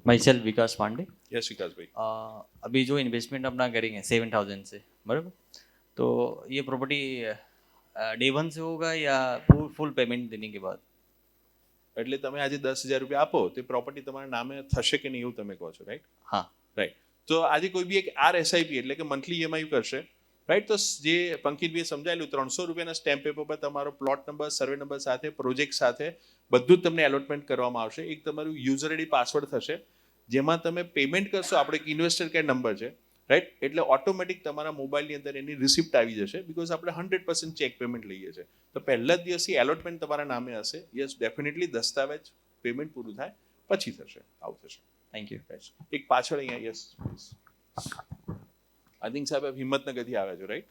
माई self Vikas Pandey. Yes Vikas भाई। अभी जो इन्वेस्टमेंट अपना करेंगे 7,000 से, बराबर, तो ये प्रॉपर्टी डे वन से होगा या फुल पेमेंट देने के बाद? એટલે તમે આજે 10,000 રૂપિયા આપો તે પ્રોપર્ટી તમારા નામે થશે કે નહીં એવું તમે કહો છો, રાઈટ? हाँ। રાઈટ. તો આજે કોઈ બી એક RSIP એટલે કે મંથલી EMI કરશે, રાઈટ? તો જે પંકિતભાઈએ સમજાયેલું 300 રૂપિયાના સ્ટેમ્પ પેપર પર તમારો પ્લોટ નંબર, સર્વે નંબર સાથે, પ્રોજેક્ટ સાથે બધું જ તમને એલોટમેન્ટ કરવામાં આવશે. એક તમારું યુઝર આઈડી પાસવર્ડ થશે જેમાં તમે પેમેન્ટ કરશો. આપણે એક ઇન્વેસ્ટર કેર નંબર છે, રાઈટ? એટલે ઓટોમેટિક તમારા મોબાઈલની અંદર એની રિસિપ્ટ આવી જશે, बिकॉज આપણે 100% ચેક પેમેન્ટ લઈએ છીએ. તો પહેલા જ દિવસથી એલોટમેન્ટ તમારા નામે હશે. યસ, ડેફિનેટલી દસ્તાવેજ પેમેન્ટ પૂરું થાય પછી થશે, આવું થશે. Thank you. એક પાછળ અહીંયા, યસ આઈ થિંક સાહેબ હિંમતનગરથી આવ્યા છો, right?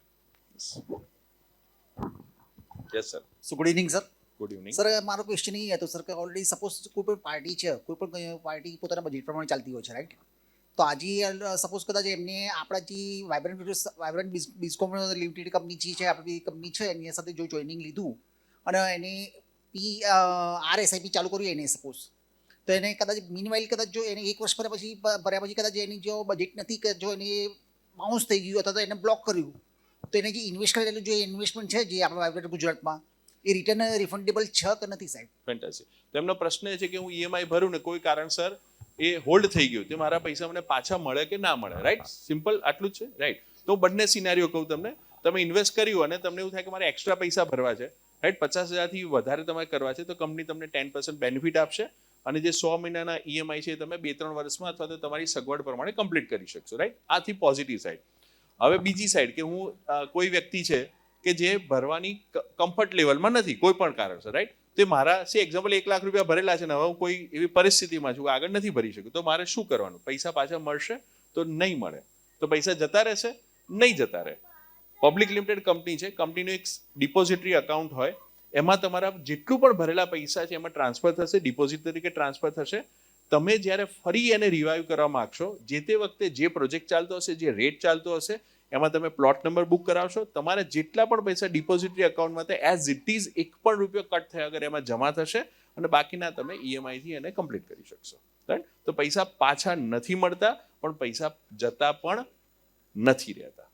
Yes sir, so good evening sir. Good evening. Sir મારો ક્વેશ્ચન એ હતો સર કે ઓલરેડી સપોઝ કોઈ પણ પાર્ટી છે, કોઈ પણ પાર્ટી પોતાના બજેટ પ્રમાણે ચાલતી હોય છે, રાઈટ? તો આજે સપોઝ કદાચ એમને આપણા જે વાઇબ્રન્ટ બિઝકોમ લિમિટેડ કંપની જે છે, આપણી કંપની છે, એની સાથે જો જોઈનિંગ લીધું અને એને RSIP ચાલુ કર્યું એને સપોઝ, તો એને કદાચ મીનવાઇલ કદાચ જો એને 1 વર્ષ ભર્યા પછી કદાચ એની જો બજેટ નથી કે જો એને બાઉન્સ થઈ ગયું અથવા તો એને બ્લોક કર્યું, તો એને જે ઇન્વેસ્ટ કરેલું જે ઇન્વેસ્ટમેન્ટ છે જે આપણા વાઇબ્રન્ટ ગુજરાતમાં, એ રિટર્ન રિફંડેબલ છે કે નથી સાહેબ? ફેન્ટાસ્ટિક. તેમનો પ્રશ્ન એ છે કે હું EMI ભરું ને કોઈ કારણસર એ હોલ્ડ થઈ ગયું, તે મારા પૈસા મને પાછા મળે કે ના મળે, રાઈટ? સિમ્પલ આટલું જ છે, રાઈટ? તો બંને સિનારીઓ કહું તમને. તમે ઇન્વેસ્ટ કર્યું અને તમને એવું થાય કે મારે એક્સ્ટ્રા પૈસા ભરવા છે, રાઈટ? 50,000થી વધારે તમારે કરવા છે, તો કંપની તમને 10% બેનિફિટ આપશે અને જે 100 મહિનાના EMI છે એ તમે 2-3 વર્ષમાં અથવા તો તમારી સગવડ પ્રમાણે કમ્પ્લીટ કરી શકશો, રાઈટ? આથી પોઝિટિવ સાઈડ. હવે બીજી સાઈડ કે હું કોઈ વ્યક્તિ છે કે જે ભરવાની કમ્ફર્ટ લેવલમાં નથી કોઈ પણ કારણસર, રાઈટ? તે મારા એક્ઝામ્પલ 1 લાખ રૂપિયા ભરેલા છે ને હવે હું કોઈ એવી પરિસ્થિતિમાં છું આગળ નથી ભરી શકું, તો મારે શું કરવાનું? પૈસા પાછા મળશે તો નહીં મળે, તો પૈસા જતા રહેશે, નહીં જતા રહે. પબ્લિક લિમિટેડ કંપની છે, કંપનીનું એક ડિપોઝિટરી અકાઉન્ટ હોય, એમાં તમારા જેટલું પણ ભરેલા પૈસા છે એમાં ટ્રાન્સફર થશે, ડિપોઝિટ તરીકે ટ્રાન્સફર થશે. તમે જ્યારે ફરી એને રિવાઈવ કરવા માગશો, જે તે વખતે જે પ્રોજેક્ટ ચાલતો હશે, જે રેટ ચાલતો હશે, એમાં તમે પ્લોટ નંબર બુક કરાવશો. તમારે જેટલા પણ પૈસા ડિપોઝિટરી અકાઉન્ટમાં એઝ ઇટ ઇઝ 1 પણ રૂપિયો કટ થયા વગર એમાં જમા થશે અને બાકીના તમે EMI થી એને કમ્પ્લીટ કરી શકશો, રાઈટ? તો પૈસા પાછા નથી મળતા, પણ પૈસા જતા પણ નથી રહેતા.